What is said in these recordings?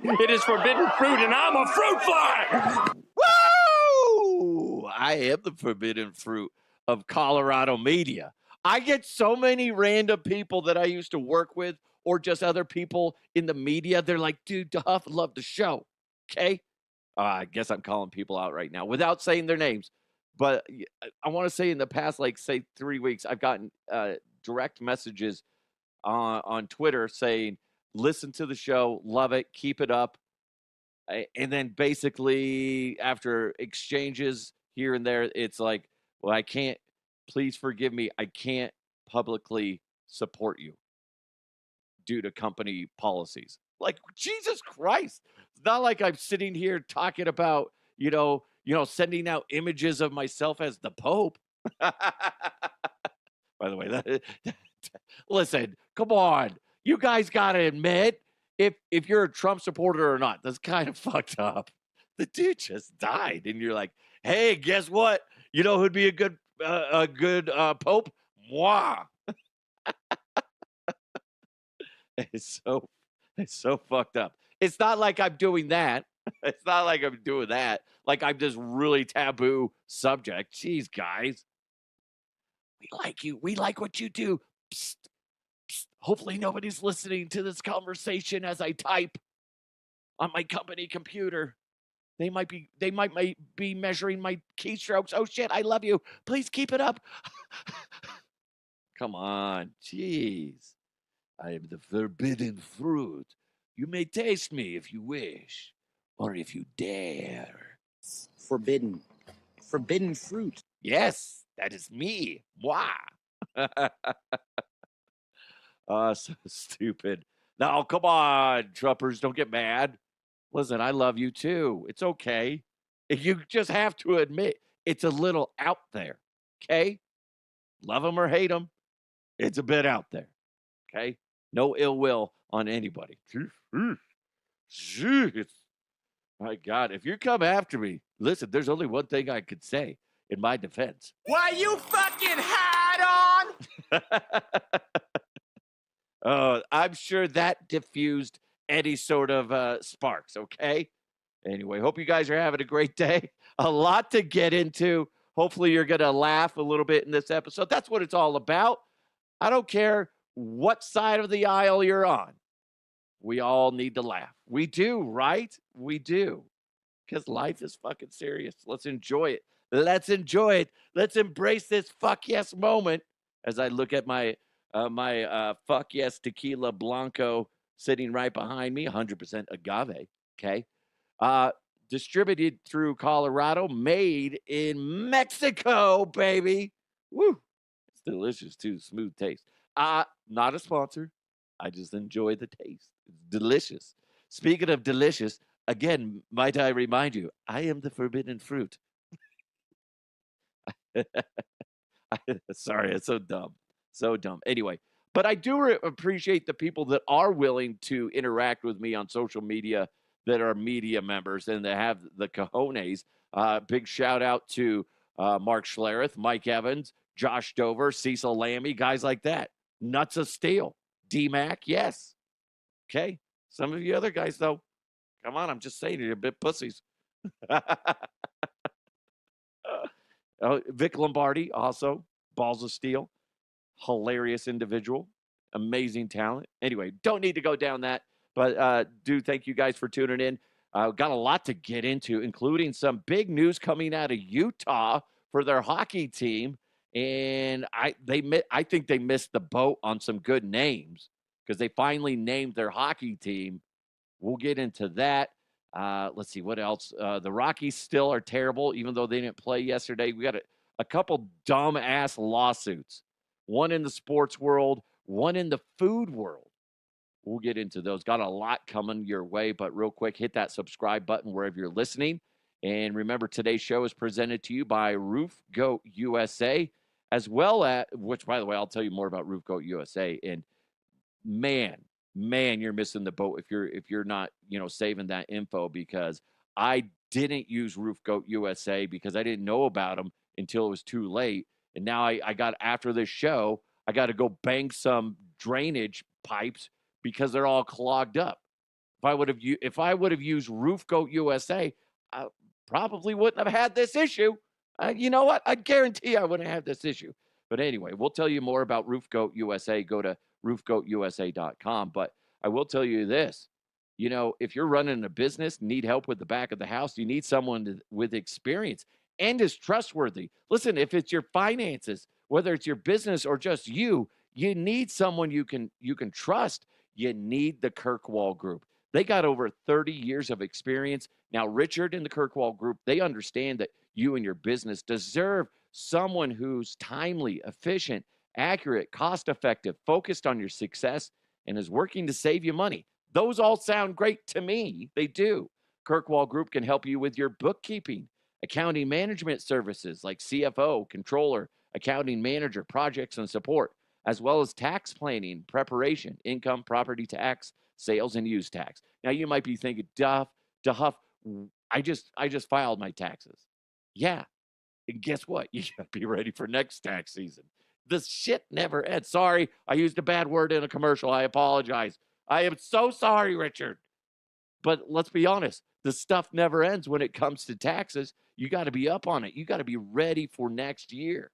It is forbidden fruit, and I'm a fruit fly. Woo! I am the forbidden fruit of Colorado media. I get so many random people that I used to work with or just other people in the media. They're like, dude, Duff, love the show. Okay? I guess I'm calling people out right now without saying their names. But I want to say in the past, like, say 3 weeks, I've gotten direct messages on Twitter saying, listen to the show, love it, keep it up. And then basically after exchanges here and there, it's like, well, I can't, please forgive me, I can't publicly support you due to company policies. Like, Jesus Christ. It's not like I'm sitting here talking about, sending out images of myself as the Pope. By the way, listen, come on. You guys got to admit, if you're a Trump supporter or not, that's kind of fucked up. The dude just died, and you're like, hey, guess what? You know who'd be a good Pope? Moi. It's so fucked up. It's not like I'm doing that. It's not like I'm doing that. Like I'm this really taboo subject. Jeez, guys. We like you. We like what you do. Psst, psst. Hopefully nobody's listening to this conversation as I type on my company computer. They might be measuring my keystrokes. Oh shit, I love you. Please keep it up. Come on. Jeez. I am the forbidden fruit. You may taste me if you wish, or if you dare. Forbidden fruit. Yes, that is me. Moi. So stupid. Now, come on, Trumpers, don't get mad. Listen, I love you too. It's okay. You just have to admit it's a little out there. Okay? Love them or hate them, it's a bit out there. Okay? No ill will on anybody. Jeez. My God, if you come after me, listen, there's only one thing I could say in my defense. Why you fucking hide on? I'm sure that diffused any sort of sparks, okay? Anyway, hope you guys are having a great day. A lot to get into. Hopefully you're going to laugh a little bit in this episode. That's what it's all about. I don't care what side of the aisle you're on. We all need to laugh. We do, right? We do. Because life is fucking serious. Let's enjoy it. Let's enjoy it. Let's embrace this fuck yes moment as I look at my fuck yes tequila blanco sitting right behind me, 100% agave. Okay. Distributed through Colorado, made in Mexico, baby. Woo. It's delicious too. Smooth taste. Not a sponsor. I just enjoy the taste. It's delicious. Speaking of delicious, again, might I remind you, I am the forbidden fruit. Sorry, it's so dumb. So dumb. Anyway, but I do appreciate the people that are willing to interact with me on social media that are media members and that have the cojones. Big shout out to Mark Schlereth, Mike Evans, Josh Dover, Cecil Lammy, guys like that. Nuts of Steel. D-Mac, yes. Okay. Some of you other guys, though, come on, I'm just saying, you're a bit pussies. Vic Lombardi, also, Balls of Steel. Hilarious individual. Amazing talent. Anyway, don't need to go down that, but do thank you guys for tuning in. Got a lot to get into, including some big news coming out of Utah for their hockey team. And I think they missed the boat on some good names because they finally named their hockey team. We'll get into that. Let's see what else. The Rockies still are terrible, even though they didn't play yesterday. We got a couple dumb-ass lawsuits. One in the sports world, one in the food world. We'll get into those. Got a lot coming your way, but real quick, hit that subscribe button wherever you're listening. And remember, today's show is presented to you by Roof Goat USA, as well as, which, by the way, I'll tell you more about Roof Goat USA. And man, you're missing the boat if you're not, saving that info, because I didn't use Roof Goat USA because I didn't know about them until it was too late. And now I got, after this show, I got to go bang some drainage pipes because they're all clogged up. if I would have used Roof Goat USA, I probably wouldn't have had this issue. You know what? I guarantee I wouldn't have this issue. But anyway, we'll tell you more about Roof Goat USA. Go to roofgoatusa.com. But I will tell you this. You know, if you're running a business, need help with the back of the house, you need someone with experience and is trustworthy. Listen, if it's your finances, whether it's your business or just you need someone you can trust. You need the Kirkwall Group. They got over 30 years of experience. Now, Richard and the Kirkwall Group, they understand that you and your business deserve someone who's timely, efficient, accurate, cost-effective, focused on your success, and is working to save you money. Those all sound great to me. They do. Kirkwall Group can help you with your bookkeeping, accounting management services like CFO, controller, accounting manager, projects and support, as well as tax planning, preparation, income, property tax, sales, and use tax. Now, you might be thinking, Duff, I just filed my taxes. Yeah. And guess what? You got to be ready for next tax season. This shit never ends. Sorry, I used a bad word in a commercial. I apologize. I am so sorry, Richard. But let's be honest. The stuff never ends when it comes to taxes. You got to be up on it. You got to be ready for next year.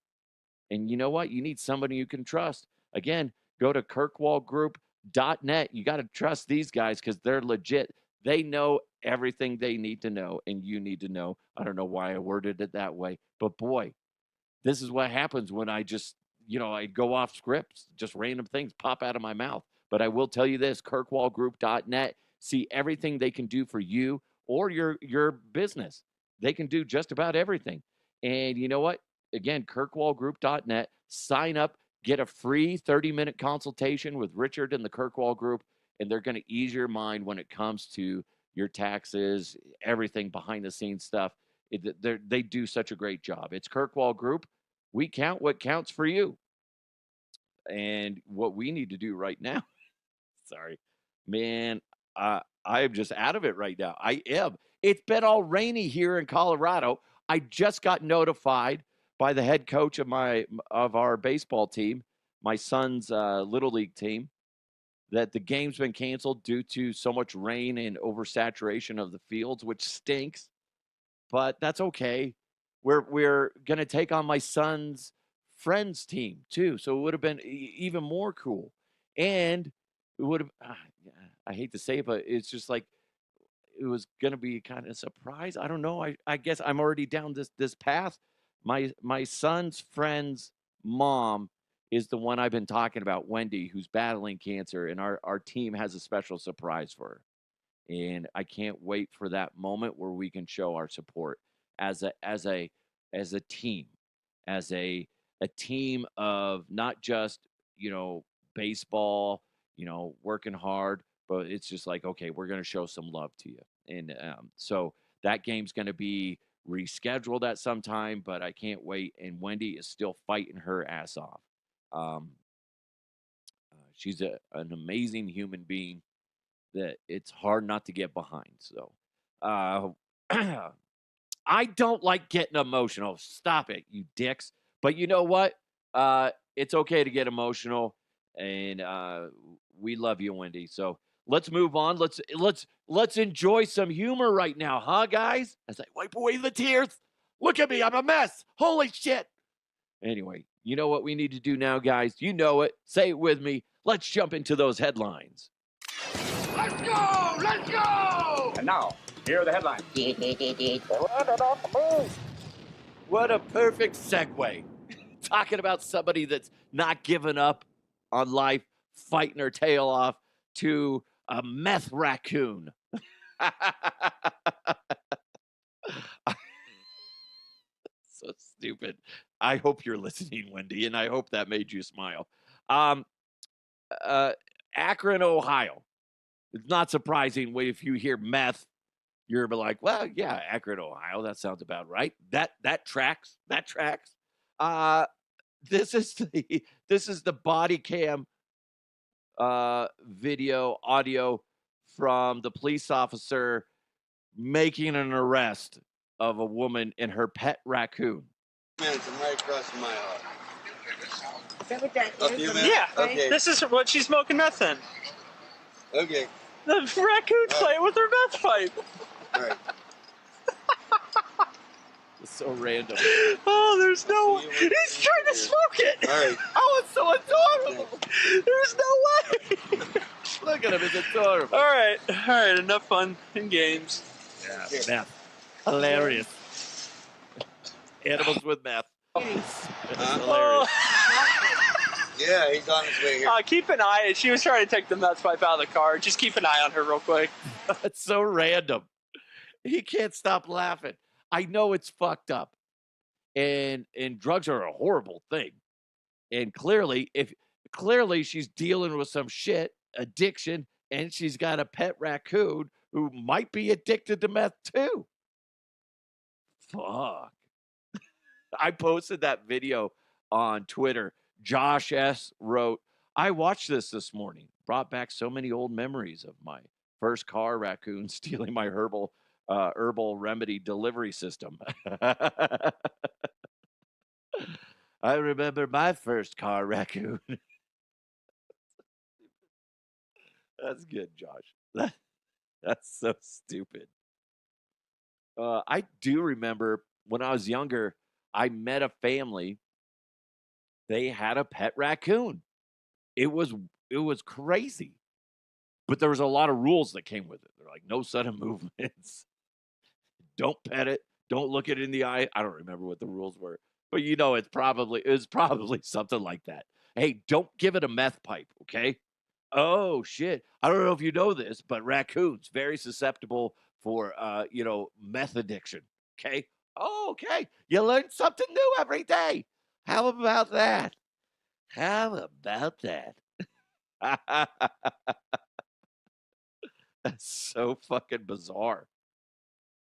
And you know what? You need somebody you can trust. Again, go to kirkwallgroup.net. You got to trust these guys because they're legit. They know everything they need to know, and you need to know. I don't know why I worded it that way, but boy, this is what happens when I just, I go off scripts, just random things pop out of my mouth. But I will tell you this, kirkwallgroup.net, see everything they can do for you or your business. They can do just about everything. And you know what? Again, kirkwallgroup.net, sign up, get a free 30-minute consultation with Richard and the Kirkwall Group, and they're going to ease your mind when it comes to your taxes, everything behind the scenes stuff. They do such a great job. It's Kirkwall Group. We count what counts for you. And what we need to do right now, sorry, man, I'm just out of it right now. I am. It's been all rainy here in Colorado. I just got notified by the head coach of our baseball team, my son's little league team, that the game's been canceled due to so much rain and oversaturation of the fields, which stinks. But that's okay. We're going to take on my son's friend's team too, so it would have been even more cool. And it would have. I hate to say it, but it's just like it was going to be kind of a surprise. I don't know. I guess I'm already down this path. My son's friend's mom is the one I've been talking about, Wendy, who's battling cancer, and our team has a special surprise for her. And I can't wait for that moment where we can show our support as a team, as a team of not just, baseball, working hard, but it's just like, okay, we're going to show some love to you. And so that game's going to be rescheduled at some time, but I can't wait. And Wendy is still fighting her ass off. She's an amazing human being that it's hard not to get behind. So I don't like getting emotional. Stop it, you dicks. But you know what? It's okay to get emotional, and we love you, Wendy. So let's move on. Let's enjoy some humor right now, huh, guys? As I wipe away the tears. Look at me, I'm a mess. Holy shit. Anyway, you know what we need to do now, guys? You know it. Say it with me. Let's jump into those headlines. Let's go! Let's go! And now, here are the headlines. What a perfect segue. Talking about somebody that's not giving up on life, fighting her tail off, to a meth raccoon. So stupid. I hope you're listening, Wendy, and I hope that made you smile. Akron, Ohio. It's not surprising if you hear meth, you're like, well, yeah, Akron, Ohio. That sounds about right. That tracks. That tracks. This is the body cam video, audio from the police officer making an arrest of a woman and her pet raccoon. Minutes, I'm right across from my house. Is that what that A is? few minutes? Yeah, Okay. this is what she's smoking meth in. Okay. The raccoon's playing with her meth pipe. All right. It's so random. Oh, there's no... He's trying to smoke it. All right. Oh, it's so adorable. There's no way. Look at him. It's adorable. All right. Enough fun and games. Yeah, meth. Hilarious. Animals with meth. It's hilarious. Yeah, he's on his way here. Keep an eye. She was trying to take the meth pipe out of the car. Just keep an eye on her real quick. It's so random. He can't stop laughing. I know it's fucked up. And drugs are a horrible thing. And clearly she's dealing with some shit, addiction, and she's got a pet raccoon who might be addicted to meth too. Fuck. I posted that video on Twitter. Josh S. wrote, I watched this morning. Brought back so many old memories of my first car raccoon stealing my herbal remedy delivery system. I remember my first car raccoon. That's good, Josh. That's so stupid. I do remember when I was younger, I met a family. They had a pet raccoon. It was crazy. But there was a lot of rules that came with it. They're like, no sudden movements. Don't pet it. Don't look it in the eye. I don't remember what the rules were. But it was probably something like that. Hey, don't give it a meth pipe, okay? Oh, shit. I don't know if you know this, but raccoons, very susceptible for, meth addiction, okay? Oh, okay. You learn something new every day. How about that? That's so fucking bizarre.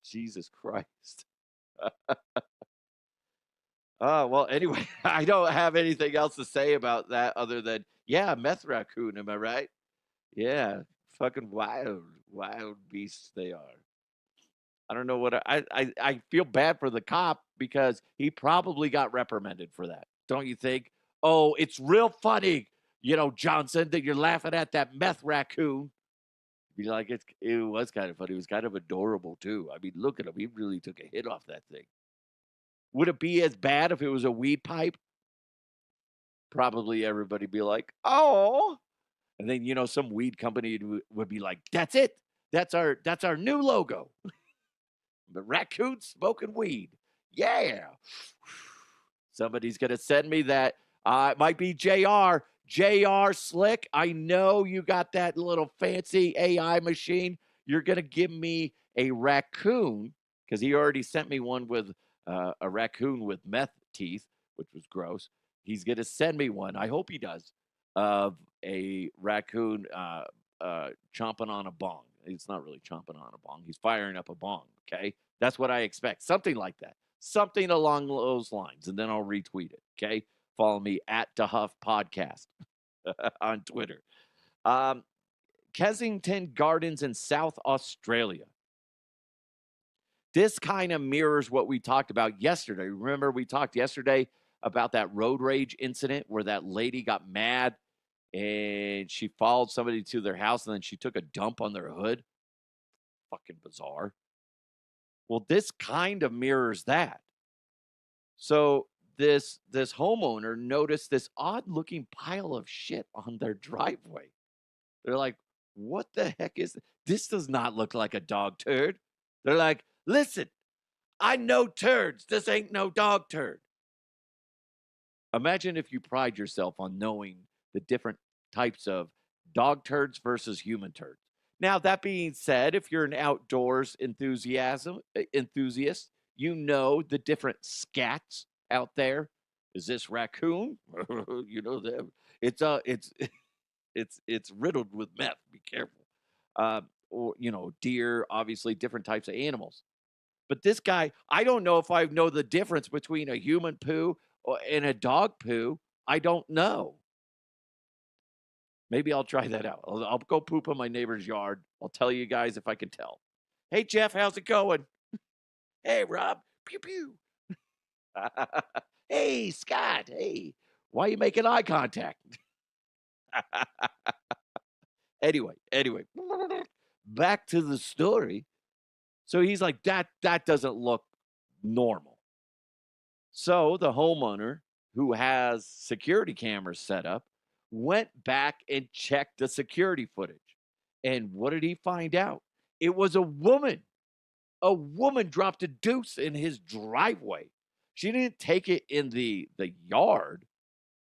Jesus Christ. Well, anyway, I don't have anything else to say about that other than, yeah, meth raccoon, am I right? Yeah, fucking wild beasts they are. I don't know what I feel bad for the cop because he probably got reprimanded for that. Don't you think? Oh, it's real funny, Johnson, that you're laughing at that meth raccoon. Be like, it was kind of funny. It was kind of adorable too. I mean, look at him. He really took a hit off that thing. Would it be as bad if it was a weed pipe? Probably everybody be like, oh. And then, some weed company would be like, that's it. That's our new logo. The raccoon smoking weed. Yeah. Somebody's going to send me that. It might be JR. JR Slick. I know you got that little fancy AI machine. You're going to give me a raccoon because he already sent me one with a raccoon with meth teeth, which was gross. He's going to send me one. I hope he does. Of a raccoon chomping on a bong. It's not really chomping on a bong. He's firing up a bong, okay? That's what I expect. Something like that. Something along those lines. And then I'll retweet it, okay? Follow me at DeHuff Podcast on Twitter. Kensington Gardens in South Australia. This kind of mirrors what we talked about yesterday. Remember, we talked yesterday about that road rage incident where that lady got mad and she followed somebody to their house and then she took a dump on their hood. Fucking bizarre. Well, this kind of mirrors that. So this homeowner noticed this odd-looking pile of shit on their driveway. They're like, what the heck is this? This does not look like a dog turd. They're like, listen, I know turds. This ain't no dog turd. Imagine if you pride yourself on knowing the different types of dog turds versus human turds. Now, that being said, if you're an outdoors enthusiast, you know the different scats out there. Is this raccoon? You know them. It's riddled with meth. Be careful. Or deer, obviously different types of animals. But this guy, I don't know if I know the difference between a human poo and a dog poo. I don't know. Maybe I'll try that out. I'll go poop in my neighbor's yard. I'll tell you guys if I can tell. Hey, Jeff, how's it going? Hey, Rob. Pew, pew. Hey, Scott. Hey, why are you making eye contact? Anyway, back to the story. So he's like, that doesn't look normal. So the homeowner, who has security cameras set up, went back and checked the security footage. And what did he find out? It was a woman. A woman dropped a deuce in his driveway. She didn't take it in the yard.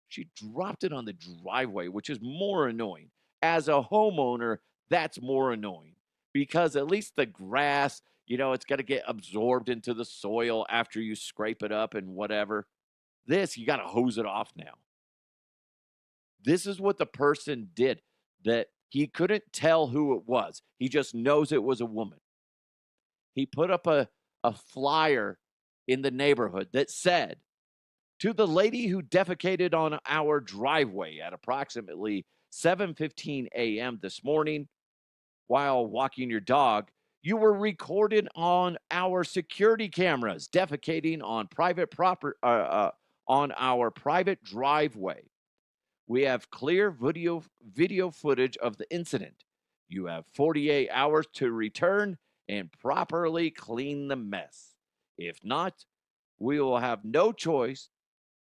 She dropped it on the driveway, which is more annoying. As a homeowner, that's more annoying because at least the grass, it's got to get absorbed into the soil after you scrape it up and whatever. This, you got to hose it off now. This is what the person did, that he couldn't tell who it was. He just knows it was a woman. He put up a flyer in the neighborhood that said, to the lady who defecated on our driveway at approximately 7:15 a.m. this morning while walking your dog, you were recorded on our security cameras defecating on on our private driveway. We have clear video footage of the incident. You have 48 hours to return and properly clean the mess. If not, we will have no choice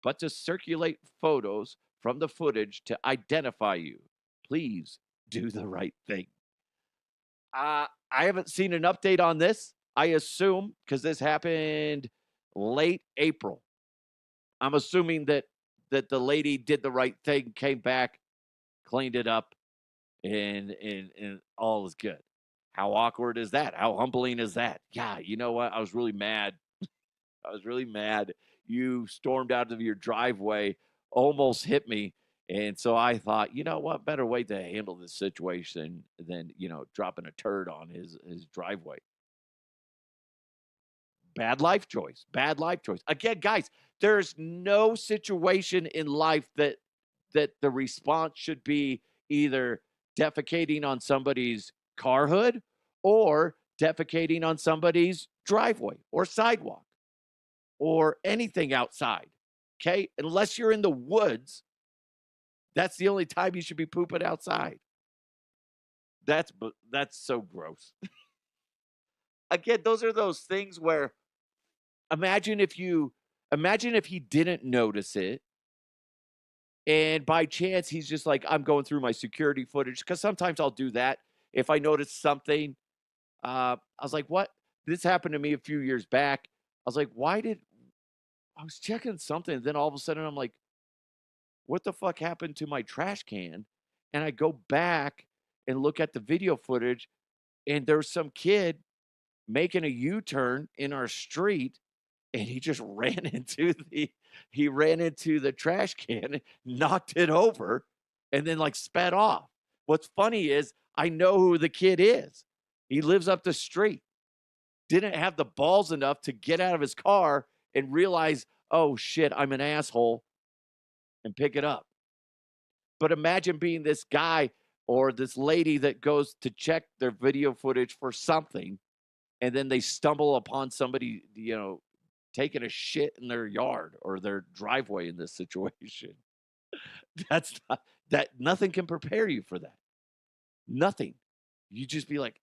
but to circulate photos from the footage to identify you. Please do the right thing. I haven't seen an update on this. I assume, because this happened late April, I'm assuming that the lady did the right thing, came back, cleaned it up, and all is good. How awkward is that? How humbling is that? Yeah, you know what? I was really mad. I was really mad. You stormed out of your driveway, almost hit me. And so I thought, you know what? Better way to handle this situation than, dropping a turd on his driveway. Bad life choice. Bad life choice. Again, guys, there's no situation in life that the response should be either defecating on somebody's car hood or defecating on somebody's driveway or sidewalk or anything outside. Okay? Unless you're in the woods, that's the only time you should be pooping outside. That's so gross. Again, those are those things where imagine if he didn't notice it, and by chance he's just like, I'm going through my security footage, because sometimes I'll do that if I notice something. I was like, what? This happened to me a few years back. I was like, I was checking something, and then all of a sudden I'm like, what the fuck happened to my trash can? And I go back and look at the video footage, and there's some kid making a U-turn in our street, and he just ran into the trash can, knocked it over, and then like sped off. What's funny is I know who the kid is. He lives up the street. Didn't have the balls enough to get out of his car and realize, oh shit, I'm an asshole, and pick it up. But imagine being this guy or this lady that goes to check their video footage for something, and then they stumble upon somebody, taking a shit in their yard or their driveway in this situation. Nothing can prepare you for that. Nothing. You just be like,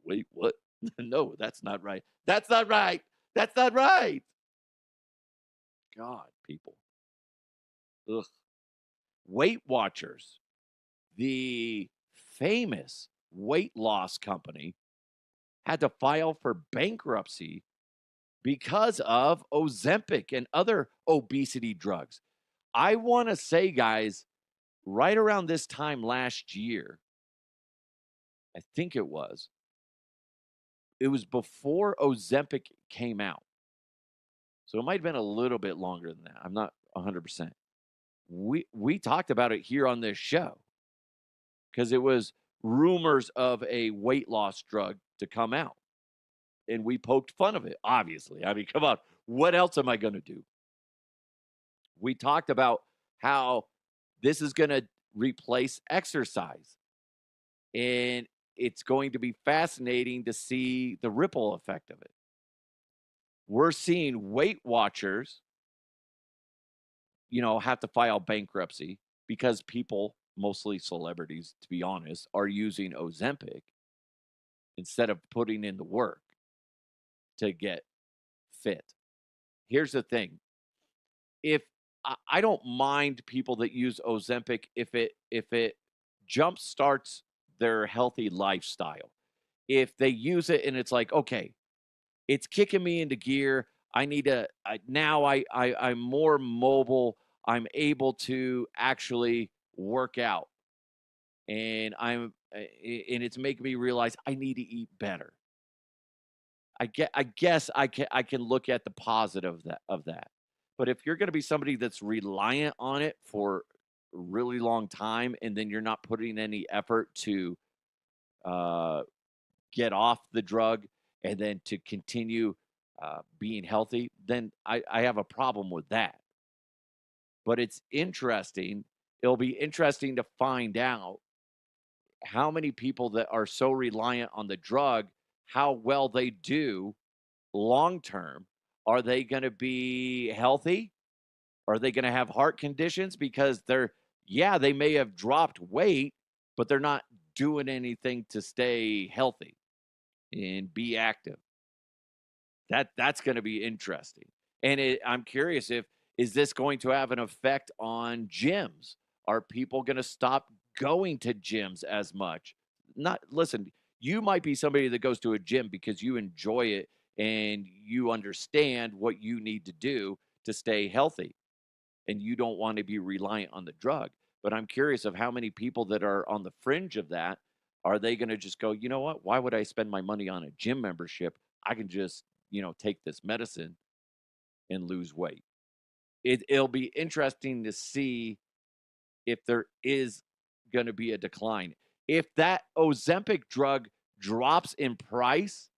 wait, what? No, that's not right. That's not right. That's not right. God, people. Ugh. WeightWatchers, the famous weight loss company, had to file for bankruptcy because of Ozempic and other obesity drugs. I want to say, guys, right around this time last year, I think it was before Ozempic came out. So it might have been a little bit longer than that. I'm not 100%. We talked about it here on this show because it was rumors of a weight loss drug to come out. And we poked fun of it, obviously. I mean, come on. What else am I going to do? We talked about how this is going to replace exercise. And it's going to be fascinating to see the ripple effect of it. We're seeing Weight Watchers, have to file bankruptcy because people mostly celebrities, to be honest, are using Ozempic instead of putting in the work to get fit. Here's the thing. If I don't mind people that use Ozempic if it jump starts their healthy lifestyle. If they use it and it's like, okay, it's kicking me into gear. I need to now I'm more mobile. I'm able to actually work out, and and it's making me realize I need to eat better. I guess I can look at the positive of that. But if you're going to be somebody that's reliant on it for a really long time, and then you're not putting any effort to uh, get off the drug and then to continue being healthy, then I have a problem with that. But it's interesting. It'll be interesting to find out how many people that are so reliant on the drug, how well they do long term. Are they going to be healthy? Are they going to have heart conditions? Because yeah, they may have dropped weight, but they're not doing anything to stay healthy and be active. That's going to be interesting. And I'm curious, if is this going to have an effect on gyms? Are people going to stop going to gyms as much? Not listen, you might be somebody that goes to a gym because you enjoy it and you understand what you need to do to stay healthy, and you don't want to be reliant on the drug. But I'm curious of how many people that are on the fringe of that, are they going to just go, you know what? Why would I spend my money on a gym membership? I can just, take this medicine and lose weight. It'll be interesting to see if there is going to be a decline. If that Ozempic drug drops in price,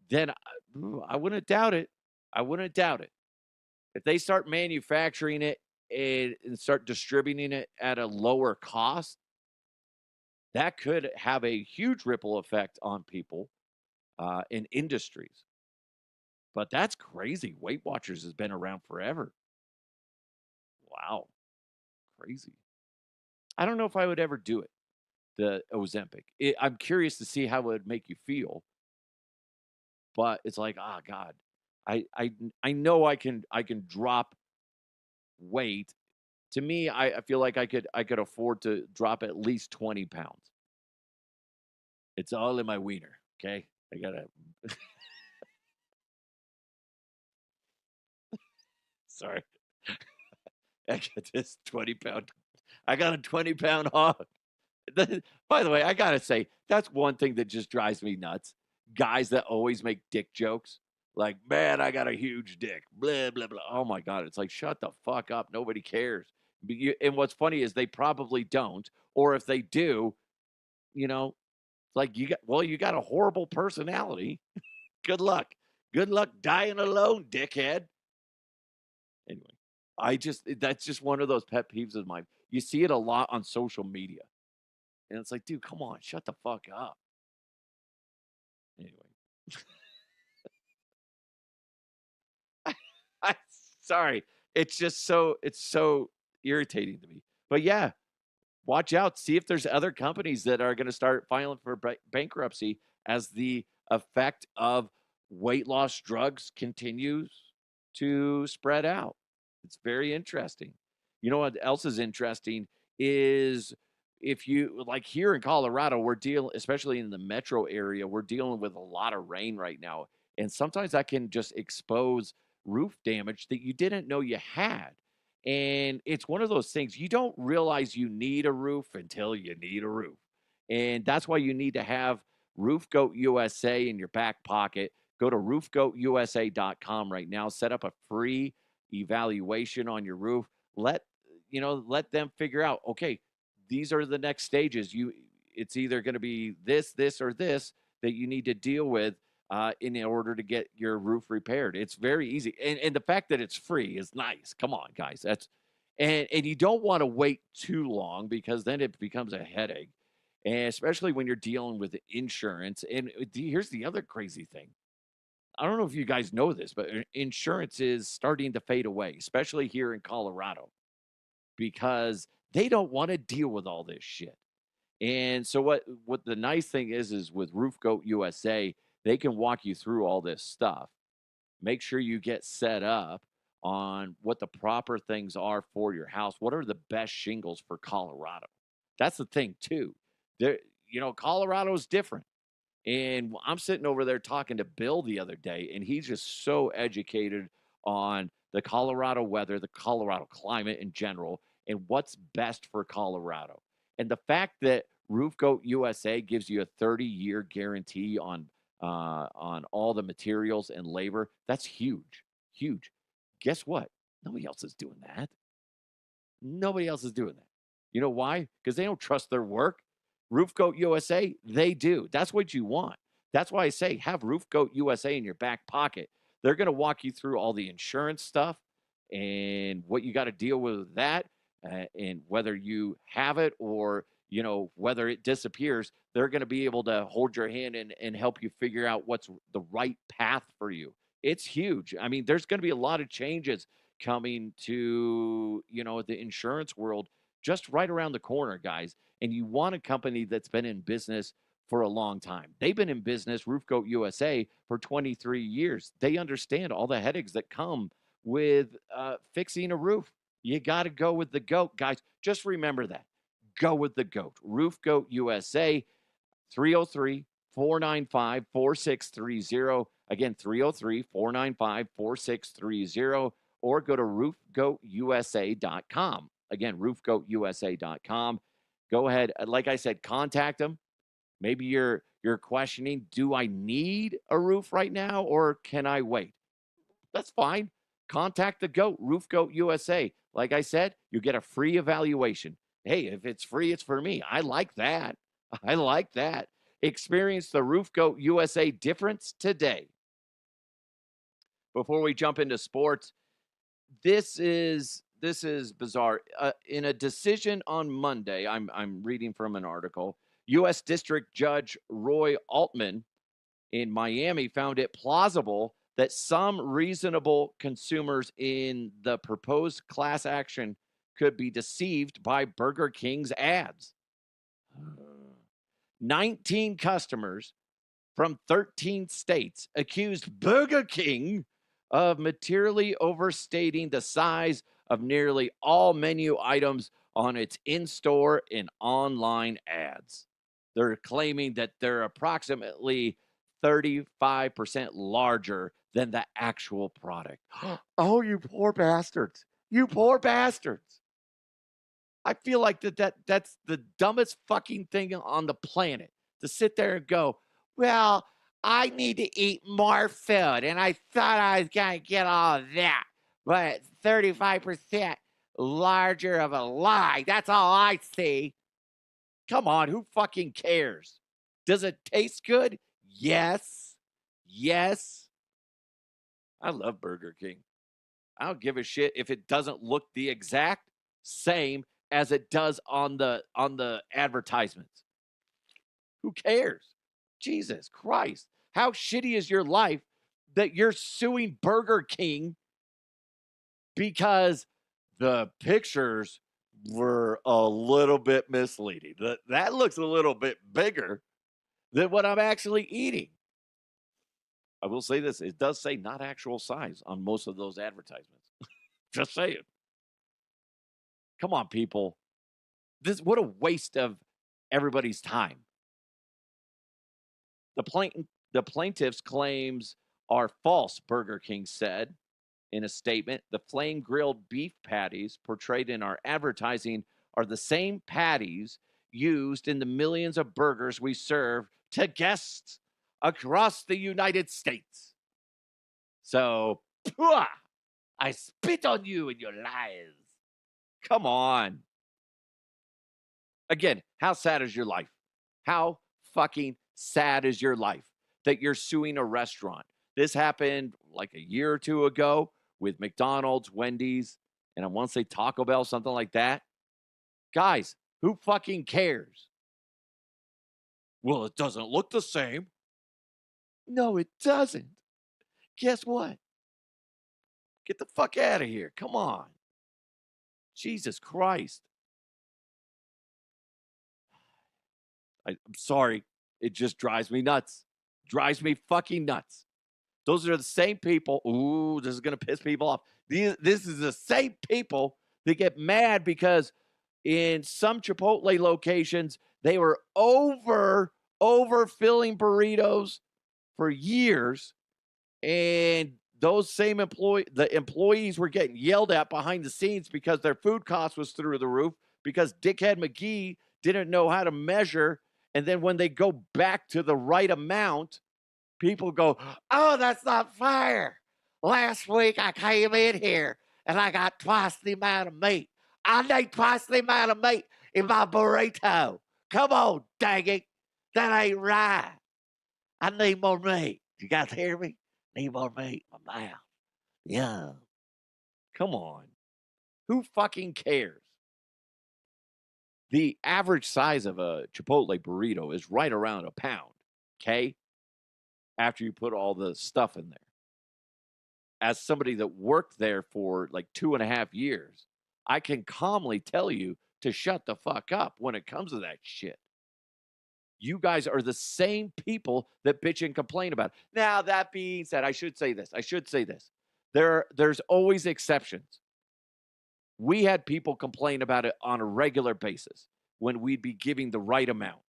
then I wouldn't doubt it. I wouldn't doubt it. If they start manufacturing it and start distributing it at a lower cost, that could have a huge ripple effect on people in industries. But that's crazy. WeightWatchers has been around forever. Wow. Crazy. I don't know if I would ever do it, the Ozempic. I'm curious to see how it would make you feel. But it's like, oh God, I know I can drop weight. To me, I feel like I could afford to drop at least 20 pounds. It's all in my wiener. Okay. I gotta sorry. I got this 20-pound. I got a 20-pound hog. By the way, I gotta say, that's one thing that just drives me nuts. Guys that always make dick jokes. Like, man, I got a huge dick. Blah, blah, blah. Oh my God. It's like, shut the fuck up. Nobody cares. And what's funny is they probably don't. Or if they do, it's like you got a horrible personality. Good luck. Good luck dying alone, dickhead. Anyway, that's just one of those pet peeves of mine. You see it a lot on social media. And it's like, dude, come on, shut the fuck up. Anyway. I sorry. It's so irritating to me. But yeah, watch out. See if there's other companies that are going to start filing for bankruptcy as the effect of weight loss drugs continues to spread out. It's very interesting. You know what else is interesting is, if you like, here in Colorado, we're dealing, especially in the metro area, we're dealing with a lot of rain right now. And sometimes that can just expose roof damage that you didn't know you had. And it's one of those things, you don't realize you need a roof until you need a roof. And that's why you need to have Roof Goat USA in your back pocket. Go to roofgoatusa.com right now. Set up a free evaluation on your roof. Let them figure out, okay, these are the next stages. It's either going to be this, or this that you need to deal with in order to get your roof repaired. It's very easy. And the fact that it's free is nice. Come on, guys. And you don't want to wait too long, because then it becomes a headache. And especially when you're dealing with insurance. And here's the other crazy thing. I don't know if you guys know this, but insurance is starting to fade away, especially here in Colorado, because They don't want to deal with all this shit. And so what the nice thing is with Roof Goat USA, they can walk you through all this stuff. Make sure you get set up on what the proper things are for your house. What are the best shingles for Colorado? That's the thing too. There, Colorado's different. And I'm sitting over there talking to Bill the other day, and he's just so educated on the Colorado weather, the Colorado climate in general, and what's best for Colorado. And the fact that Roof Goat USA gives you a 30-year guarantee on all the materials and labor, that's huge, huge. Guess what? Nobody else is doing that. Nobody else is doing that. You know why? Because they don't trust their work. Roof Goat USA, they do. That's what you want. That's why I say have Roof Goat USA in your back pocket. They're going to walk you through all the insurance stuff and what you got to deal with that, and whether you have it or whether it disappears. They're going to be able to hold your hand and help you figure out what's the right path for you. It's huge. I mean, there's going to be a lot of changes coming to the insurance world just right around the corner, guys. And you want a company that's been in business for a long time. They've been in business, Roof Goat USA, for 23 years. They understand all the headaches that come with fixing a roof. You got to go with the GOAT, guys. Just remember that. Go with the GOAT. Roof Goat USA, 303-495-4630. Again, 303-495-4630. Or go to roofgoatusa.com. Again, roofgoatusa.com. Go ahead. Like I said, contact them. Maybe you're questioning, do I need a roof right now or can I wait? That's fine. Contact the GOAT, Roof Goat USA. Like I said, you get a free evaluation. Hey, if it's free, it's for me. I like that. I like that. Experience the Roof Goat USA difference today. Before we jump into sports, this is bizarre. In a decision on Monday, I'm reading from an article. U.S. District Judge Roy Altman in Miami found it plausible that some reasonable consumers in the proposed class action could be deceived by Burger King's ads. 19 customers from 13 states accused Burger King of materially overstating the size of nearly all menu items on its in-store and online ads. They're claiming that they're approximately 35% larger than the actual product. Oh, you poor bastards. You poor bastards. I feel like that's the dumbest fucking thing on the planet, to sit there and go, well, I need to eat more food, and I thought I was going to get all of that, but 35% larger of a lie. That's all I see. Come on, who fucking cares? Does it taste good? Yes. Yes. I love Burger King. I don't give a shit if it doesn't look the exact same as it does on the advertisements. Who cares? Jesus Christ. How shitty is your life that you're suing Burger King because the pictures were a little bit misleading? That looks a little bit bigger than what I'm actually eating. I will say this. It does say not actual size on most of those advertisements. Just saying. Come on, people. What a waste of everybody's time. The plaintiff's claims are false, Burger King said in a statement. The flame grilled beef patties portrayed in our advertising are the same patties used in the millions of burgers we serve to guests across the United States. So, I spit on you and your lies. Come on. Again, how sad is your life? How fucking sad is your life that you're suing a restaurant? This happened like a year or two ago with McDonald's, Wendy's, and I want to say Taco Bell, something like that. Guys, who fucking cares? Well, it doesn't look the same. No, it doesn't. Guess what? Get the fuck out of here. Come on. Jesus Christ. I'm sorry. It just drives me nuts. Drives me fucking nuts. Those are the same people. Ooh, this is going to piss people off. This is the same people that get mad because in some Chipotle locations, they were overfilling burritos for years. And those same the employees were getting yelled at behind the scenes because their food cost was through the roof because Dickhead McGee didn't know how to measure. And then when they go back to the right amount, people go, oh, that's not fair. Last week I came in here and I got twice the amount of meat. I need twice the amount of meat in my burrito. Come on, dang it. That ain't right. I need more meat. You guys hear me? Need more meat in my mouth. Yeah. Come on. Who fucking cares? The average size of a Chipotle burrito is right around a pound, okay? After you put all the stuff in there. As somebody that worked there for like 2.5 years, I can calmly tell you to shut the fuck up when it comes to that shit. You guys are the same people that bitch and complain about it. Now, that being said, I should say this. There's always exceptions. We had people complain about it on a regular basis when we'd be giving the right amount.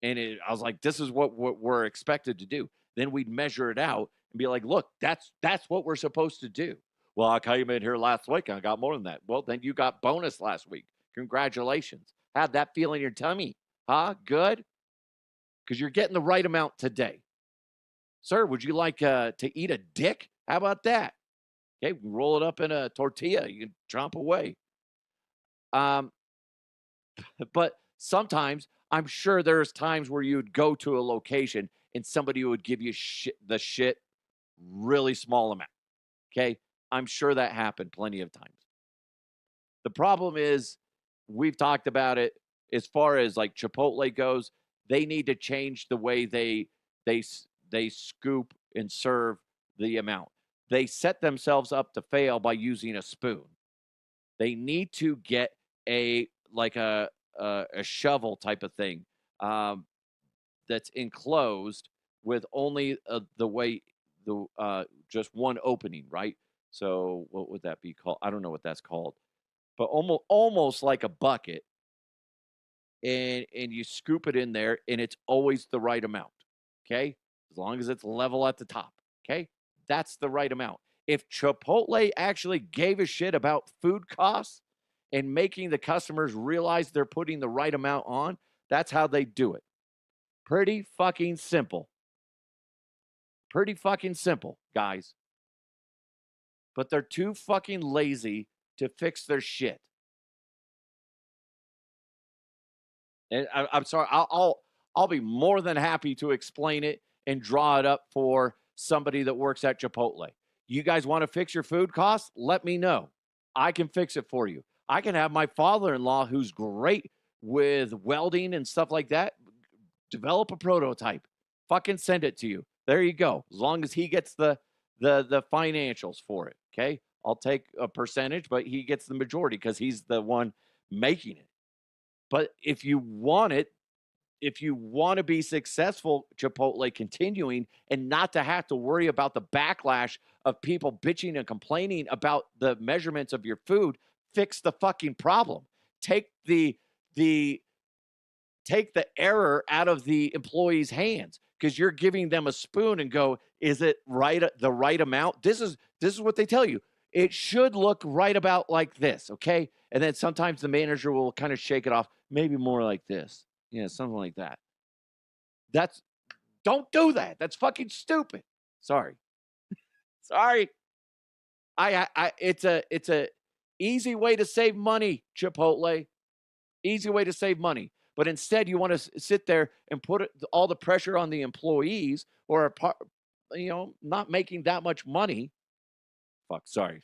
And I was like, this is what we're expected to do. Then we'd measure it out and be like, look, that's what we're supposed to do. Well, I came in here last week and I got more than that. Well, then you got bonus last week. Congratulations. How'd that feel in your tummy? Huh? Good? Because you're getting the right amount today. Sir, would you like to eat a dick? How about that? Okay, roll it up in a tortilla. You can chomp away. But sometimes, I'm sure there's times where you'd go to a location and somebody would give you the shit really small amount. Okay? I'm sure that happened plenty of times. The problem is, we've talked about it as far as like Chipotle goes, they need to change the way they scoop and serve the amount. They set themselves up to fail by using a spoon. They need to get a shovel type of thing that's enclosed with only just one opening, right? So what would that be called? I don't know what that's called, but almost like a bucket. And you scoop it in there, and it's always the right amount, okay? As long as it's level at the top, okay? That's the right amount. If Chipotle actually gave a shit about food costs and making the customers realize they're putting the right amount on, that's how they do it. Pretty fucking simple. Pretty fucking simple, guys. But they're too fucking lazy to fix their shit. And I'm sorry, I'll be more than happy to explain it and draw it up for somebody that works at Chipotle. You guys want to fix your food costs? Let me know. I can fix it for you. I can have my father-in-law, who's great with welding and stuff like that, develop a prototype. Fucking send it to you. There you go. As long as he gets the financials for it, okay? I'll take a percentage, but he gets the majority because he's the one making it. But if you want it, if you want to be successful, Chipotle continuing, and not to have to worry about the backlash of people bitching and complaining about the measurements of your food, fix the fucking problem. Take the error out of the employee's hands, because you're giving them a spoon and go, is it the right amount? This is what they tell you. It should look right about like this, okay? And then sometimes the manager will kind of shake it off, maybe more like this. Yeah, something like that. Don't do that. That's fucking stupid. Sorry. Sorry. It's a easy way to save money, Chipotle. Easy way to save money. But instead, you want to sit there and put all the pressure on the employees or not making that much money. Fuck, sorry.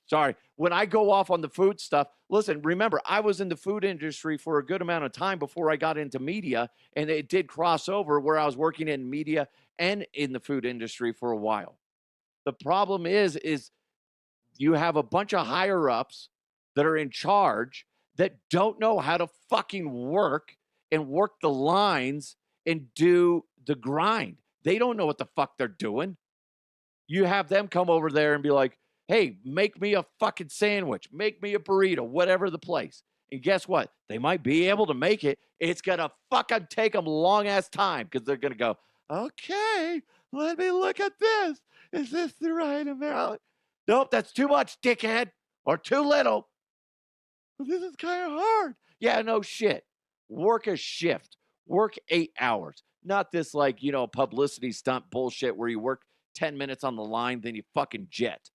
When I go off on the food stuff, listen, remember, I was in the food industry for a good amount of time before I got into media, and it did cross over where I was working in media and in the food industry for a while. The problem is you have a bunch of higher-ups that are in charge that don't know how to fucking work and work the lines and do the grind. They don't know what the fuck they're doing. You have them come over there and be like, hey, make me a fucking sandwich, make me a burrito, whatever the place. And guess what? They might be able to make it. It's going to fucking take them long ass time because they're going to go, okay, let me look at this. Is this the right amount? Nope, that's too much, dickhead, or too little. Well, this is kind of hard. Yeah, no shit. Work a shift. Work 8 hours. Not this like, publicity stunt bullshit where you work 10 minutes on the line, then you fucking jet.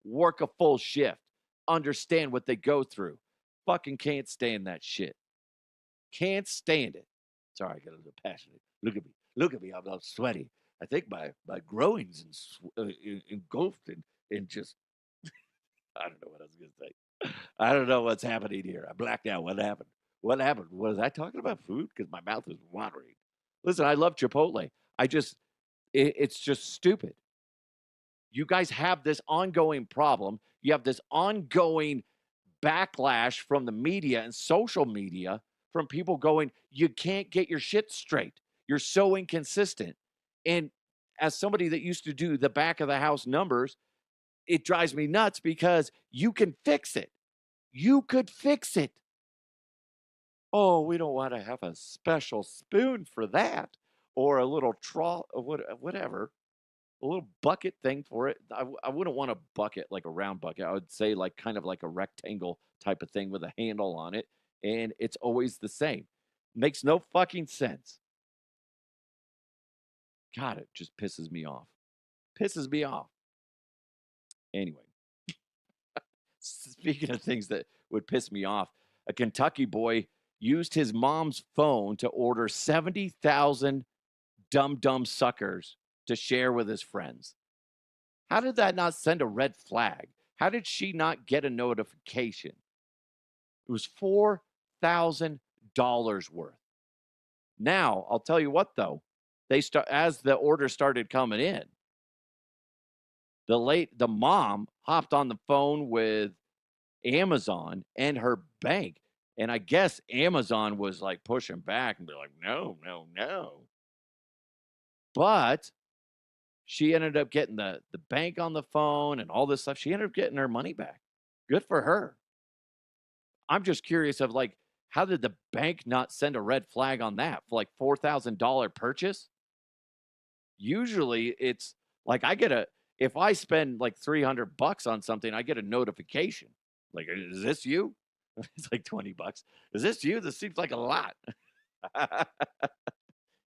Work a full shift. Understand what they go through. Fucking can't stand that shit. Can't stand it. Sorry, I got a little passionate. Look at me. Look at me. I'm all sweaty. I think my groin's engulfed and just, I don't know what I was going to say. I don't know what's happening here. I blacked out. What happened? What happened? Was I talking about food? Because my mouth is watering. Listen, I love Chipotle. It's just stupid. You guys have this ongoing problem. You have this ongoing backlash from the media and social media from people going, you can't get your shit straight. You're so inconsistent. And as somebody that used to do the back of the house numbers, it drives me nuts because you can fix it. You could fix it. Oh, we don't want to have a special spoon for that or a little trough, whatever. A little bucket thing for it. I wouldn't want a bucket like a round bucket. I would say like kind of like a rectangle type of thing with a handle on it. And it's always the same. Makes no fucking sense. God, it just pisses me off. Pisses me off. Anyway, speaking of things that would piss me off, a Kentucky boy used his mom's phone to order 70,000 dumb suckers to share with his friends. How did that not send a red flag? How did she not get a notification? It was $4,000 worth. Now, I'll tell you what though, as the order started coming in, the mom hopped on the phone with Amazon and her bank. And I guess Amazon was like pushing back and be like, no. But she ended up getting the bank on the phone and all this stuff. She ended up getting her money back. Good for her. I'm just curious of like, how did the bank not send a red flag on that for like $4,000 purchase? Usually it's like if I spend like $300 on something, I get a notification. Like, is this you? It's like $20. Is this you? This seems like a lot.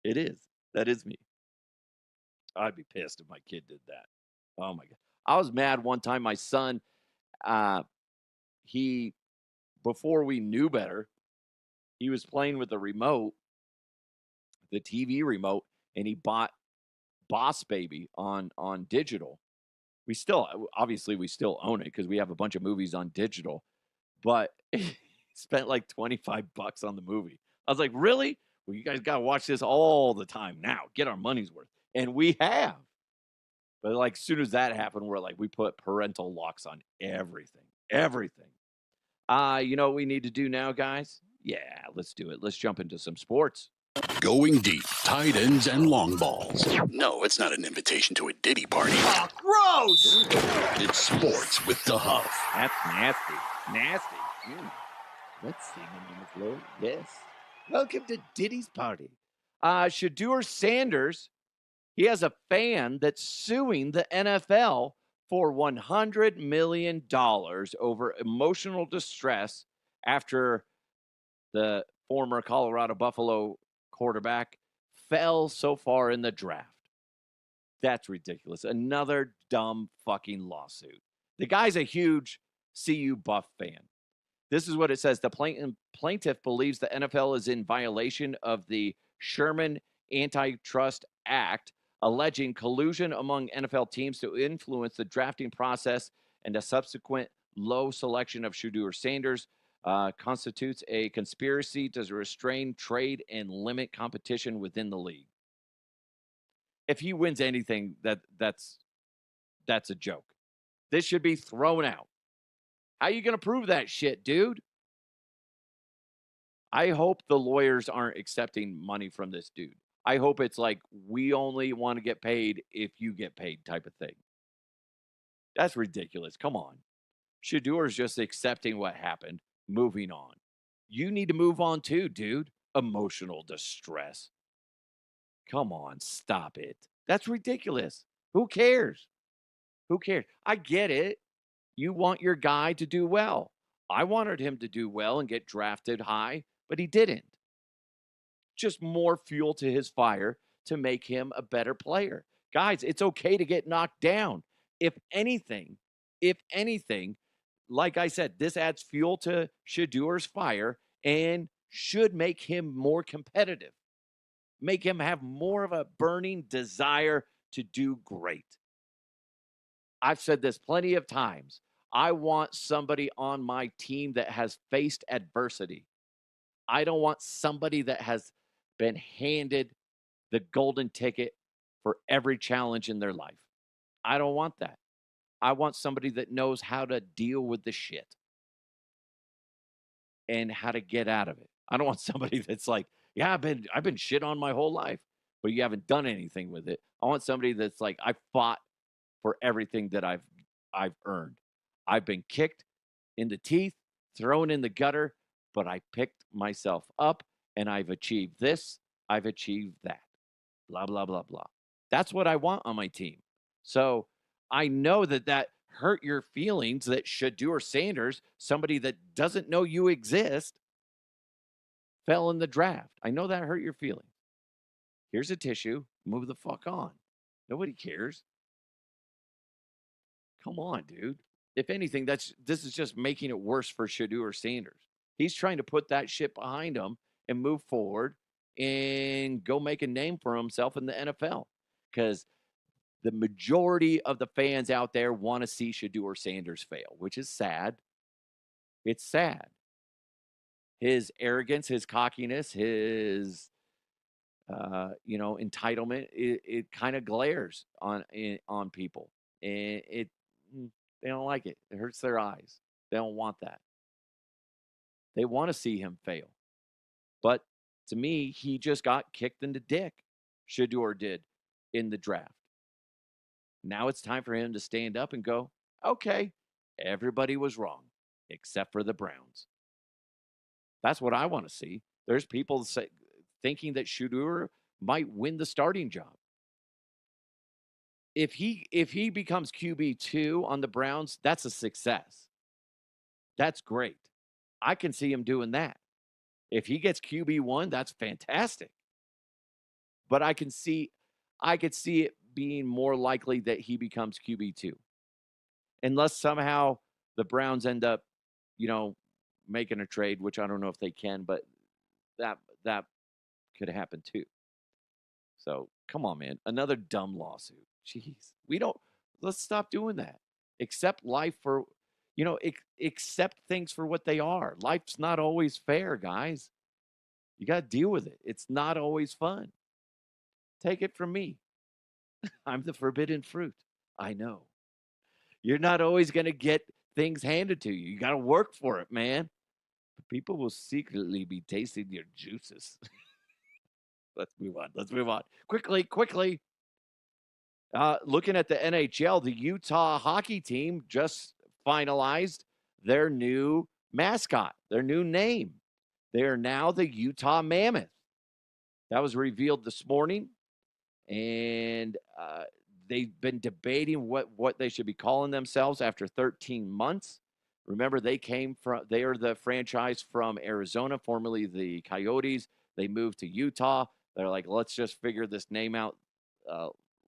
It is. That is me. I'd be pissed if my kid did that. Oh my God. I was mad one time. My son, before we knew better, he was playing with the remote, the TV remote, and he bought Boss Baby on digital. We still own it because we have a bunch of movies on digital, but he spent like $25 on the movie. I was like, really? Well, you guys got to watch this all the time now. Get our money's worth. And we have. But like as soon as that happened, we're like, we put parental locks on everything. Everything. You know what we need to do now, guys? Yeah, let's do it. Let's jump into some sports. Going deep, tight ends and long balls. No, it's not an invitation to a Diddy party. Oh, gross! It's sports with the Huff. That's nasty. Nasty. Let's sing on the floor. Yes. Welcome to Diddy's party. Shedeur Sanders, he has a fan that's suing the NFL for $100 million over emotional distress after the former Colorado Buffalo quarterback fell so far in the draft. That's ridiculous. Another dumb fucking lawsuit. The guy's a huge CU Buff fan. This is what it says. The plaintiff believes the NFL is in violation of the Sherman Antitrust Act, alleging collusion among NFL teams to influence the drafting process, and a subsequent low selection of Shedeur Sanders constitutes a conspiracy to restrain trade and limit competition within the league. If he wins anything, that's a joke. This should be thrown out. How are you going to prove that shit, dude? I hope the lawyers aren't accepting money from this dude. I hope it's like, we only want to get paid if you get paid type of thing. That's ridiculous. Come on. Shedeur is just accepting what happened, moving on. You need to move on too, dude. Emotional distress. Come on, stop it. That's ridiculous. Who cares? Who cares? I get it. You want your guy to do well. I wanted him to do well and get drafted high, but he didn't. Just more fuel to his fire to make him a better player. Guys, it's okay to get knocked down. If anything, like I said, this adds fuel to Shedeur's fire and should make him more competitive, make him have more of a burning desire to do great. I've said this plenty of times. I want somebody on my team that has faced adversity. I don't want somebody that has been handed the golden ticket for every challenge in their life. I don't want that. I want somebody that knows how to deal with the shit and how to get out of it. I don't want somebody that's like, yeah, I've been shit on my whole life, but you haven't done anything with it. I want somebody that's like, I fought for everything that I've earned. I've been kicked in the teeth, thrown in the gutter, but I picked myself up and I've achieved this, I've achieved that. Blah blah blah blah. That's what I want on my team. So I know that hurt your feelings that Shedeur Sanders, somebody that doesn't know you exist, fell in the draft. I know that hurt your feelings. Here's a tissue. Move the fuck on. Nobody cares. Come on, dude. If anything, this is just making it worse for Shedeur Sanders. He's trying to put that shit behind him and move forward and go make a name for himself in the NFL. Because the majority of the fans out there want to see Shedeur Sanders fail, which is sad. It's sad. His arrogance, his cockiness, his entitlement, it kind of glares on people, and they don't like it. It hurts their eyes. They don't want that. They want to see him fail. But to me, he just got kicked in the dick. Shedeur did in the draft. Now it's time for him to stand up and go, okay, everybody was wrong except for the Browns. That's what I want to see. There's people thinking that Shedeur might win the starting job. If he becomes QB2 on the Browns, that's a success. That's great. I can see him doing that. If he gets QB1, that's fantastic. But I could see it being more likely that he becomes QB2. Unless somehow the Browns end up, making a trade, which I don't know if they can, but that could happen too. So come on, man. Another dumb lawsuit. Jeez. Let's stop doing that. Accept life for, accept things for what they are. Life's not always fair, guys. You got to deal with it. It's not always fun. Take it from me. I'm the forbidden fruit. I know. You're not always going to get things handed to you. You got to work for it, man. But people will secretly be tasting your juices. Let's move on. Quickly. Looking at the NHL, the Utah hockey team just finalized their new mascot, their new name. They are now the Utah Mammoth. That was revealed this morning, and they've been debating what they should be calling themselves after 13 months. Remember, they are the franchise from Arizona, formerly the Coyotes. They moved to Utah. They're like, let's just figure this name out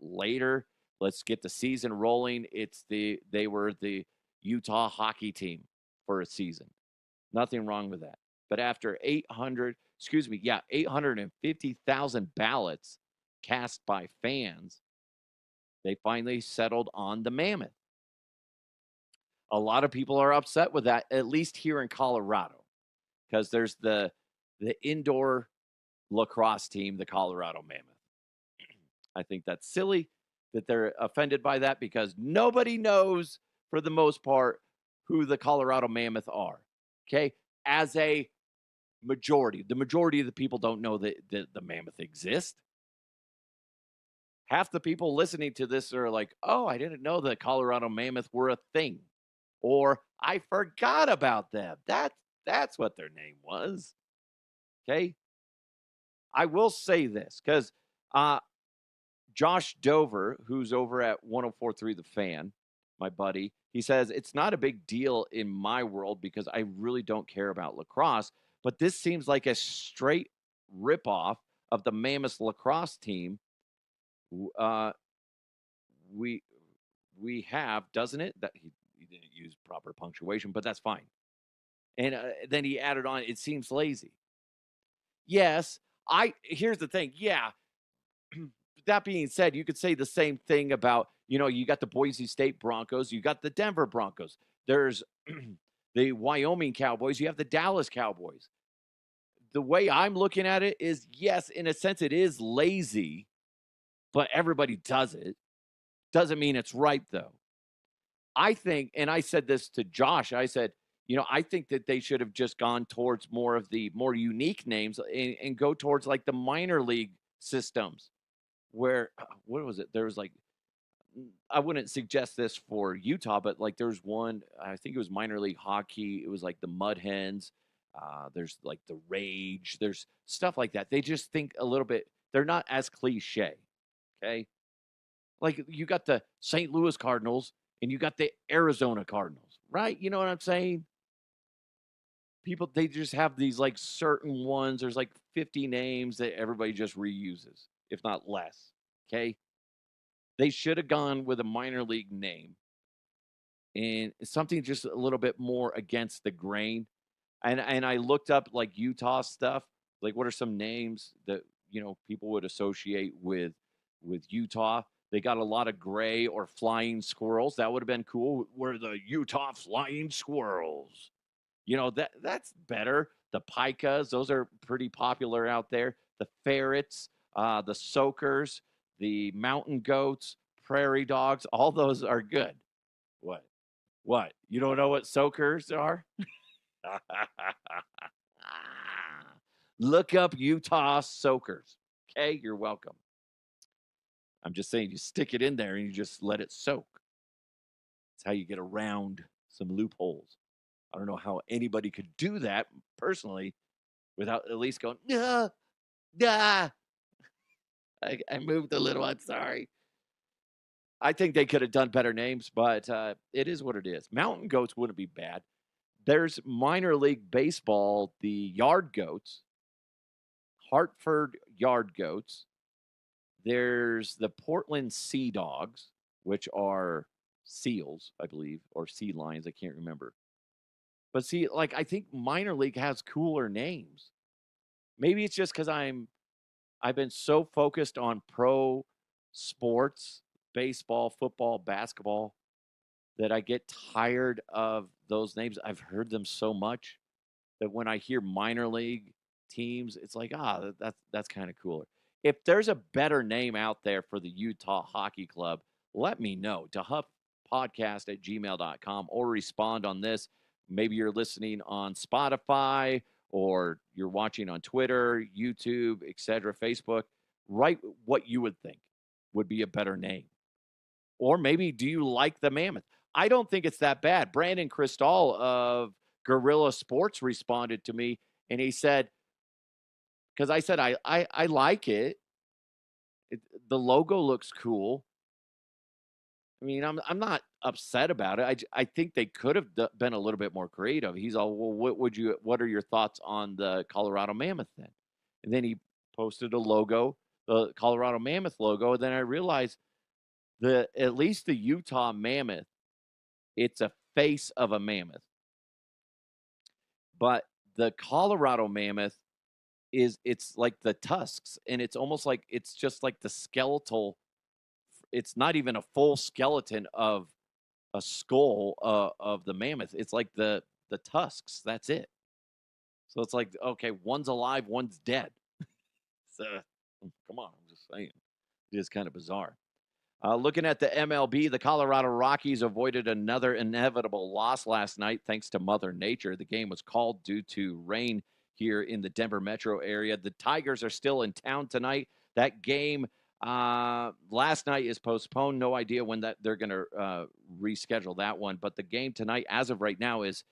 later. Let's get the season rolling. They were the Utah hockey team for a season. Nothing wrong with that. But after 850,000 ballots cast by fans, they finally settled on the Mammoth. A lot of people are upset with that, at least here in Colorado, because there's the indoor lacrosse team, the Colorado Mammoth. I think that's silly that they're offended by that, because nobody knows, for the most part, who the Colorado Mammoth are. Okay? As a majority, the majority of the people don't know that the Mammoth exist. half the people listening to this are like, oh, I didn't know the Colorado Mammoth were a thing. Or I forgot about them. That's what their name was. Okay. I will say this because Josh Dover, who's over at 104.3 The Fan, my buddy, he says it's not a big deal in my world because I really don't care about lacrosse. But this seems like a straight ripoff of the Mammoth lacrosse team. Uh, we we have, doesn't it? That he didn't use proper punctuation, but that's fine. And then he added on, it seems lazy. Yes, here's the thing. Yeah, that being said, you could say the same thing about, you got the Boise State Broncos, you got the Denver Broncos. There's the Wyoming Cowboys, you have the Dallas Cowboys. The way I'm looking at it is, yes, in a sense, it is lazy, but everybody does it. Doesn't mean it's right, though. I think, and I said this to Josh, I said, I think that they should have just gone towards more of the more unique names and go towards like the minor league systems where, what was it? There was like, I wouldn't suggest this for Utah, but like there's one, I think it was minor league hockey. It was like the Mud Hens. There's like the Rage. There's stuff like that. They just think a little bit, they're not as cliche. Okay. Like you got the St. Louis Cardinals and you got the Arizona Cardinals, right? You know what I'm saying? People, they just have these like certain ones. There's like 50 names that everybody just reuses, if not less. Okay. They should have gone with a minor league name and something just a little bit more against the grain. And I looked up like Utah stuff. Like, what are some names that people would associate with Utah? They got a lot of gray or flying squirrels. That would have been cool. We're the Utah Flying Squirrels. That's better. The pikas, those are pretty popular out there. The ferrets, the soakers, the mountain goats, prairie dogs, all those are good. What? What? You don't know what soakers are? Look up Utah soakers. Okay, you're welcome. I'm just saying you stick it in there and you just let it soak. That's how you get around some loopholes. I don't know how anybody could do that personally without at least going, nah. I moved a little. I'm sorry. I think they could have done better names, but it is what it is. Mountain goats wouldn't be bad. There's minor league baseball, the Yard Goats, Hartford Yard Goats. There's the Portland Sea Dogs, which are seals, I believe, or sea lions. I can't remember. But see, like, I think minor league has cooler names. Maybe it's just because I've been so focused on pro sports, baseball, football, basketball, that I get tired of those names. I've heard them so much that when I hear minor league teams, it's like, that's kind of cooler. If there's a better name out there for the Utah Hockey Club, let me know. DeHuffPodcast@gmail.com or respond on this. Maybe you're listening on Spotify or you're watching on Twitter, YouTube, etc., Facebook. Write what you would think would be a better name. Or maybe, do you like the Mammoth? I don't think it's that bad. Brandon Cristal of Guerrilla Sports responded to me, and he said, because I said, I like it. The logo looks cool. I mean, I'm not upset about it. I think they could have been a little bit more creative. He's all, well, what are your thoughts on the Colorado Mammoth then? And then he posted a logo, the Colorado Mammoth logo. And then I realized at least the Utah Mammoth, it's a face of a mammoth. But the Colorado Mammoth it's like the tusks, and it's almost like it's just like the skeletal. It's not even a full skeleton of a skull of the mammoth. It's like the tusks. That's it. So it's like, okay, one's alive, one's dead. So come on, I'm just saying. It is kind of bizarre. Looking at the MLB, the Colorado Rockies avoided another inevitable loss last night thanks to Mother Nature. The game was called due to rain here in the Denver metro area. The Tigers are still in town tonight. That game Last night is postponed. No idea when that they're going to reschedule that one. But the game tonight, as of right now, is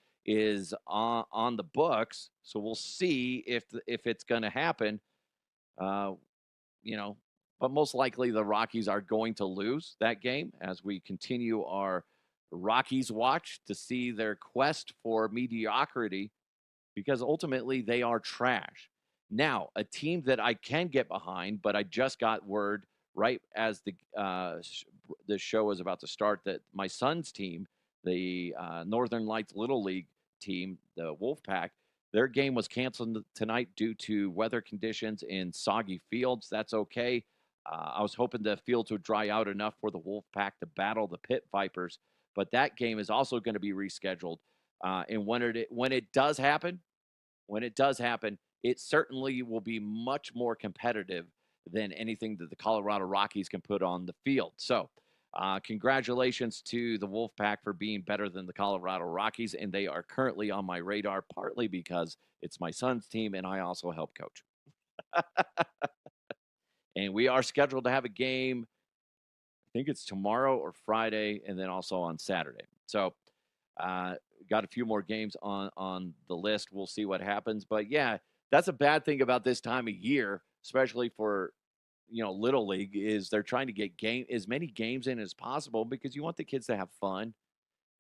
on the books. So we'll see if it's going to happen. Uh, you know, but most likely the Rockies are going to lose that game as we continue our Rockies watch to see their quest for mediocrity because ultimately they are trash. Now, a team that I can get behind, but I just got word right as the show was about to start that my son's team, the Northern Lights Little League team, the Wolfpack, their game was canceled tonight due to weather conditions in soggy fields. That's okay. I was hoping the fields would dry out enough for the Wolfpack to battle the Pit Vipers, but that game is also going to be rescheduled. And when it does happen, it certainly will be much more competitive than anything that the Colorado Rockies can put on the field. So, congratulations to the Wolfpack for being better than the Colorado Rockies, and they are currently on my radar, partly because it's my son's team and I also help coach. And we are scheduled to have a game, I think it's tomorrow or Friday, and then also on Saturday. So, got a few more games on the list. We'll see what happens. But yeah, that's a bad thing about this time of year, especially for Little League, is they're trying to get as many games in as possible because you want the kids to have fun.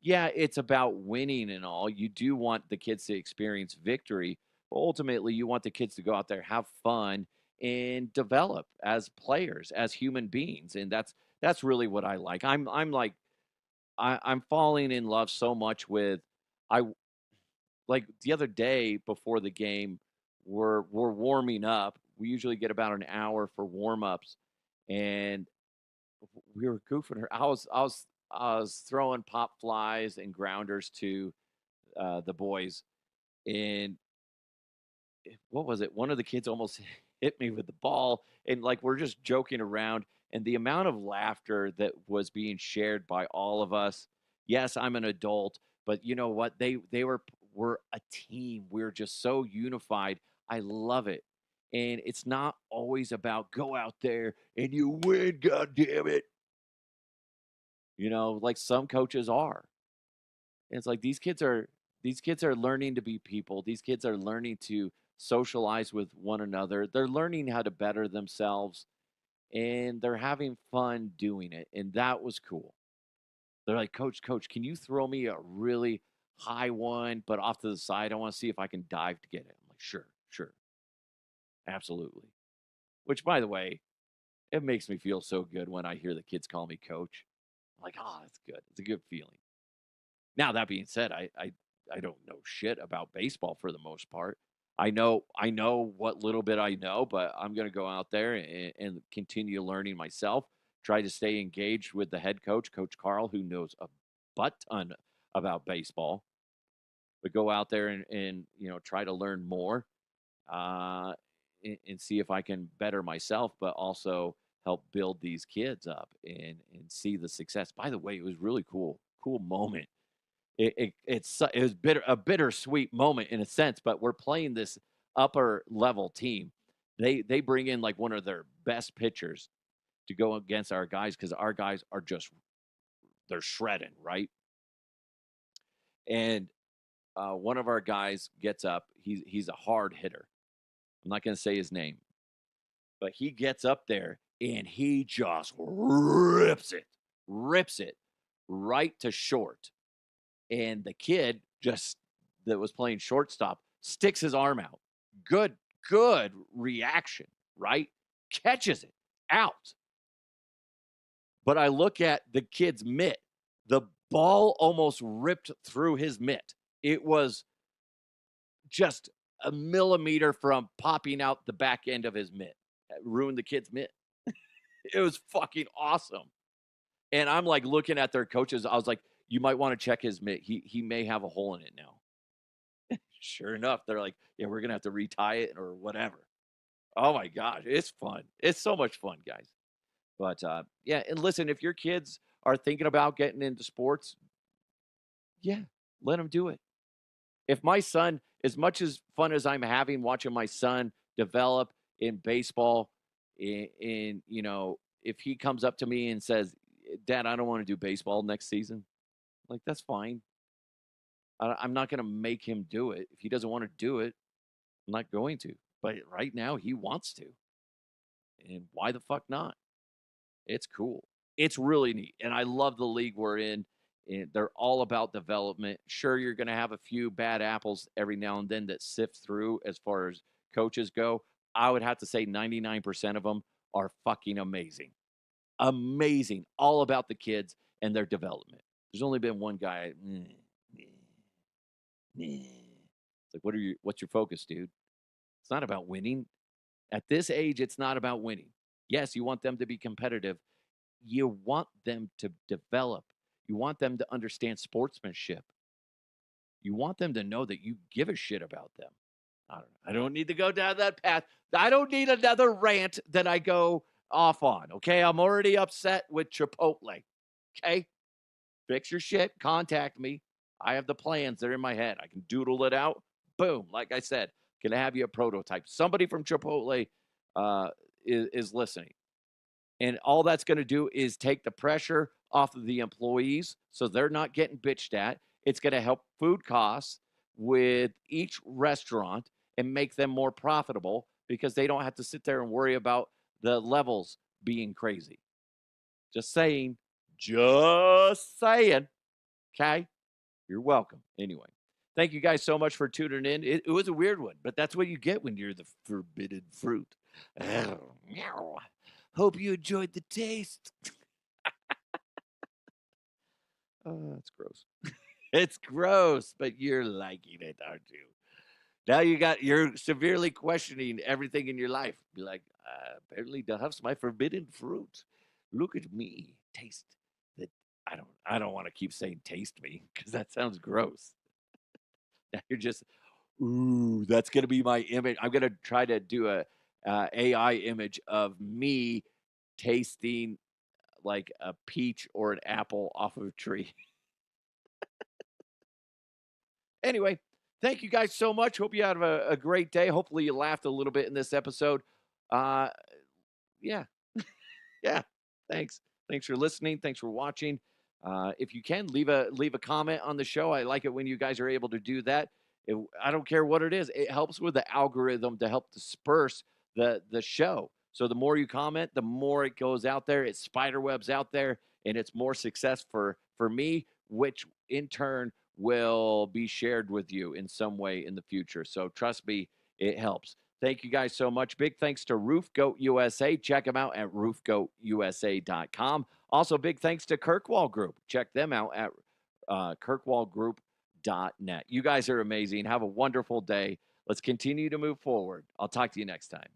Yeah, it's about winning and all. You do want the kids to experience victory, but ultimately you want the kids to go out there, have fun, and develop as players, as human beings. And that's really what I like. I'm like I'm falling in love so much with I like the other day before the game, we're warming up. We usually get about an hour for warm ups, and we were goofing her. I was throwing pop flies and grounders to the boys, and what was it? One of the kids almost hit me with the ball, and like we're just joking around. And the amount of laughter that was being shared by all of us. Yes, I'm an adult, but you know what? We're a team. We're just so unified. I love it. And it's not always about go out there and you win, god damn it. Like some coaches are. And it's like these kids are learning to be people. These kids are learning to socialize with one another. They're learning how to better themselves and they're having fun doing it. And that was cool. They're like, Coach, can you throw me a really high one, but off to the side? I want to see if I can dive to get it. I'm like, sure, absolutely. Which, by the way, it makes me feel so good when I hear the kids call me coach. I'm like, oh, that's good. It's a good feeling. Now, that being said, I don't know shit about baseball for the most part. I know what little bit I know, but I'm going to go out there and continue learning myself. Try to stay engaged with the head coach, Coach Carl, who knows a butt ton about baseball. But go out there and try to learn more uh, and see if I can better myself, but also help build these kids up and see the success. By the way, it was really cool moment. It was a bittersweet moment in a sense, but we're playing this upper level team. They bring in like one of their best pitchers to go against our guys because our guys are they're shredding, right? And one of our guys gets up. He's a hard hitter. I'm not going to say his name, but he gets up there and he just rips it right to short. And the kid that was playing shortstop sticks his arm out. Good reaction, right? Catches it out. But I look at the kid's mitt. The ball almost ripped through his mitt. It was just a millimeter from popping out the back end of his mitt. It ruined the kid's mitt. It was fucking awesome. And I'm like looking at their coaches. I was like, you might want to check his mitt. He may have a hole in it now. Sure enough, they're like, yeah, we're going to have to retie it or whatever. Oh my gosh, it's fun. It's so much fun, guys. But yeah, and listen, if your kids are thinking about getting into sports, yeah, let them do it. If my son, as much as fun as I'm having watching my son develop in baseball, And if he comes up to me and says, Dad, I don't want to do baseball next season, like, that's fine. I'm not going to make him do it. If he doesn't want to do it, I'm not going to. But right now, he wants to. And why the fuck not? It's cool. It's really neat. And I love the league we're in. And they're all about development. Sure, you're going to have a few bad apples every now and then that sift through as far as coaches go. I would have to say 99% of them are fucking amazing. Amazing. All about the kids and their development. There's only been one guy. It's like, what's your focus, dude? It's not about winning. At this age, it's not about winning. Yes, you want them to be competitive. You want them to develop. You want them to understand sportsmanship. You want them to know that you give a shit about them. I don't know. I don't need to go down that path. I don't need another rant that I go off on, okay? I'm already upset with Chipotle, okay? Fix your shit. Contact me. I have the plans. They're in my head. I can doodle it out. Boom. Like I said, can I have you a prototype? Somebody from Chipotle is listening. And all that's going to do is take the pressure off of the employees so they're not getting bitched at. It's going to help food costs with each restaurant and make them more profitable because they don't have to sit there and worry about the levels being crazy. Just saying. Just saying. Okay? You're welcome. Anyway, thank you guys so much for tuning in. It was a weird one, but that's what you get when you're the forbidden fruit. Hope you enjoyed the taste. Oh, that's gross. It's gross, but you're liking it, aren't you? Now you're severely questioning everything in your life. Be like, apparently Duff's my forbidden fruit. Look at me. Taste that. I don't want to keep saying taste me because that sounds gross. Now you're just, ooh, that's gonna be my image. I'm gonna try to do a AI image of me tasting like a peach or an apple off of a tree. Anyway, thank you guys so much. Hope you had a great day. Hopefully you laughed a little bit in this episode. Yeah. Yeah. Thanks. Thanks for listening. Thanks for watching. If you can, leave a comment on the show. I like it when you guys are able to do that. I don't care what it is. It helps with the algorithm to help disperse the show. So the more you comment, the more it goes out there. It spiderwebs out there, and it's more success for me, which in turn will be shared with you in some way in the future. So trust me, it helps. Thank you guys so much. Big thanks to Roof Goat USA. Check them out at roofgoatusa.com. Also, big thanks to Kirkwall Group. Check them out at kirkwallgroup.net. You guys are amazing. Have a wonderful day. Let's continue to move forward. I'll talk to you next time.